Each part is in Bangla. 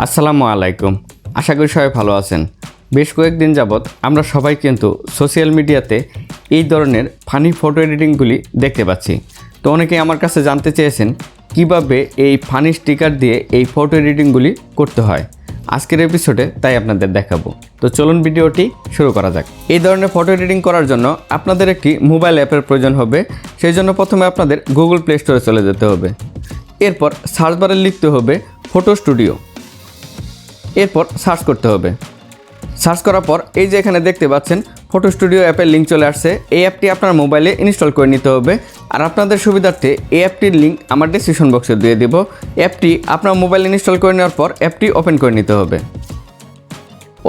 আসসালামু আলাইকুম। আশা করি সবাই ভালো আছেন। বেশ কয়েকদিন যাবৎ আমরা সবাই কিন্তু সোশ্যাল মিডিয়াতে এই ধরনের ফানি ফটো এডিটিংগুলি দেখতে পাচ্ছি। তো অনেকেই আমার কাছে জানতে চেয়েছেন কিভাবে এই ফানি স্টিকার দিয়ে এই ফটো এডিটিংগুলি করতে হয়। আজকের এপিসোডে তাই আপনাদের দেখাবো। তো চলুন ভিডিওটি শুরু করা যাক। এই ধরনের ফটো এডিটিং করার জন্য আপনাদের একটি মোবাইল অ্যাপের প্রয়োজন হবে। সেই জন্য প্রথমে আপনাদের গুগল প্লে স্টোরে চলে যেতে হবে। এরপর সার্চ বারে লিখতে হবে ফটো স্টুডিও। এরপর সার্চ করতে হবে। সার্চ করার পর এই যে এখানে দেখতে পাচ্ছেন ফটো স্টুডিও অ্যাপের লিঙ্ক চলে আসছে। এই অ্যাপটি আপনার মোবাইলে ইনস্টল করে নিতে হবে। আর আপনাদের সুবিধার্থে এই অ্যাপটির লিঙ্ক আমার ডেসক্রিপশন বক্সে দিয়ে দেব। অ্যাপটি আপনার মোবাইলে ইনস্টল করে নেওয়ার পর অ্যাপটি ওপেন করে নিতে হবে।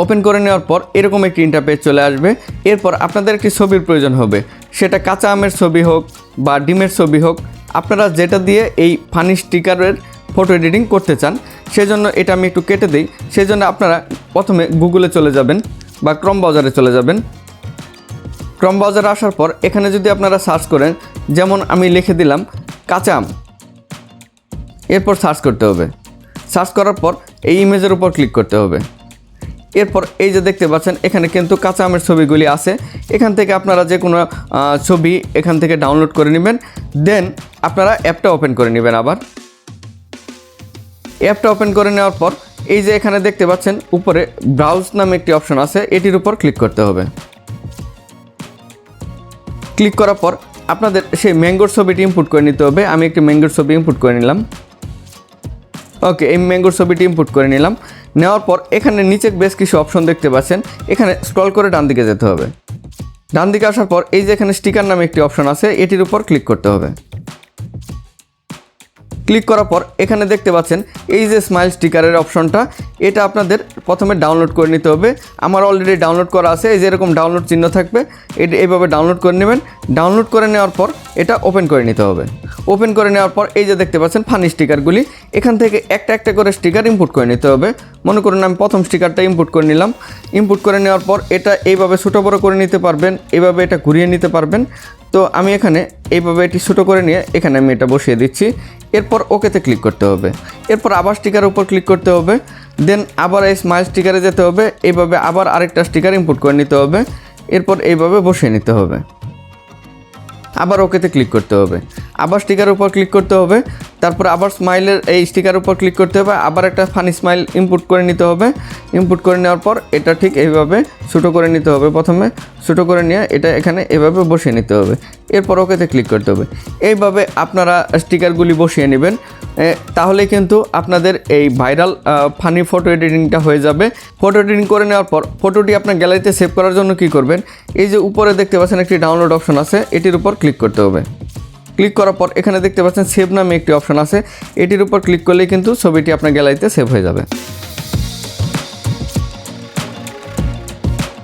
ওপেন করে নেওয়ার পর এরকম একটি ইন্টারপেজ চলে আসবে। এরপর আপনাদের একটি ছবির প্রয়োজন হবে, সেটা কাঁচা আমের ছবি হোক বা ডিমের ছবি হোক, আপনারা যেটা দিয়ে এই ফানি স্টিকারের ফটো এডিটিং করতে চান। সেজন্য এটা আমি একটু কেটে দিই। সেজন্য আপনারা প্রথমে গুগলে চলে যাবেন বা ক্রোম ব্রাউজারে চলে যাবেন। ক্রোম ব্রাউজারে আসার পর এখানে যদি আপনারা সার্চ করেন, যেমন আমি লিখে দিলাম কাঁচা আম, এরপর সার্চ করতে হবে। সার্চ করার পর এই ইমেজের উপর ক্লিক করতে হবে। এরপর এই যে দেখতে পাচ্ছেন এখানে কিন্তু কাঁচা আমের ছবিগুলি আছে। এখান থেকে আপনারা যে কোনো ছবি এখান থেকে ডাউনলোড করে নেবেন। দেন আপনারা অ্যাপটা ওপেন করে নেবেন। আবার অ্যাপটা ওপেন করে নেওয়ার পর এই যে এখানে দেখতে পাচ্ছেন উপরে ব্রাউজ নামে একটি অপশন আছে, এটির উপর ক্লিক করতে হবে। ক্লিক করার পর আপনাদের সেই ম্যাঙ্গোর ছবিটি ইনপুট করে নিতে হবে। আমি একটি ম্যাঙ্গোর ছবি ইনপুট করে নিলাম। ওকে, এই ম্যাঙ্গোর ছবিটি ইনপুট করে নিলাম। নেওয়ার পর এখানে নিচে বেশ কিছু অপশন দেখতে পাচ্ছেন। এখানে স্ক্রল করে ডান দিকে যেতে হবে। ডান দিকে আসার পর এই যে এখানে স্টিকার নামে একটি অপশন আছে, এটির উপর ক্লিক করতে হবে। ক্লিক করার পর এখানে দেখতে পাচ্ছেন এই যে স্মাইল স্টিকারের অপশনটা, এটা আপনাদের প্রথমে ডাউনলোড করে নিতে হবে। আমার অলরেডি ডাউনলোড করা আছে। এই যে এরকম ডাউনলোড চিহ্ন থাকবে, এটা এইভাবে ডাউনলোড করে নেবেন। ডাউনলোড করে নেওয়ার পর এটা ওপেন করে নিতে হবে। ওপেন করে নেওয়ার পর এই যে দেখতে পাচ্ছেন ফানি স্টিকারগুলি, এখান থেকে একটা একটা করে স্টিকার ইনপুট করে নিতে হবে। মনে করুন আমি প্রথম স্টিকারটা ইনপুট করে নিলাম। ইনপুট করে নেওয়ার পর এটা এইভাবে ছোটো বড়ো করে নিতে পারবেন, এইভাবে এটা ঘুরিয়ে নিতে পারবেন। তো আমি এখানে এইভাবে এটি ছোটো করে নিয়ে এখানে আমি এটা বসিয়ে দিচ্ছি। এরপর ওকেতে ক্লিক করতে হবে। এরপর আবার স্টিকারের উপর ক্লিক করতে হবে। দেন আবার এই স্মাইল স্টিকারে যেতে হবে। এইভাবে আবার আরেকটা স্টিকার ইনপুট করে নিতে হবে। এরপর এইভাবে বসিয়ে নিতে হবে। আবার ওকেতে ক্লিক করতে হবে। আবার স্টিকারের উপর ক্লিক করতে হবে। তারপর আবার স্মাইলের এই স্টিকারের উপর ক্লিক করতে হবে। আবার একটা ফানি স্মাইল ইনপুট করে নিতে হবে। ইনপুট করে নেওয়ার পর এটা ঠিক এইভাবে ছোটো করে নিতে হবে। প্রথমে ছোটো করে নিয়ে এটা এখানে এভাবে বসিয়ে নিতে হবে। এরপর ওকেতে ক্লিক করতে হবে। এইভাবে আপনারা স্টিকারগুলি বসিয়ে নেবেন। তাহলে কিন্তু আপনাদের এই ভাইরাল ফানি ফটো এডিটিংটা হয়ে যাবে। ফটো এডিটিং করে নেওয়ার পর ফটোটি আপনার গ্যালারিতে সেভ করার জন্য কি করবেন, এই যে উপরে দেখতে পাচ্ছেন একটি ডাউনলোড অপশন আছে, এটির উপর ক্লিক করতে হবে। ক্লিক করার পর এখানে দেখতে পাচ্ছেন সেভ নামে একটি অপশন আছে, এটির উপর ক্লিক করলেই কিন্তু ছবিটি আপনার গ্যালারিতে সেভ হয়ে যাবে।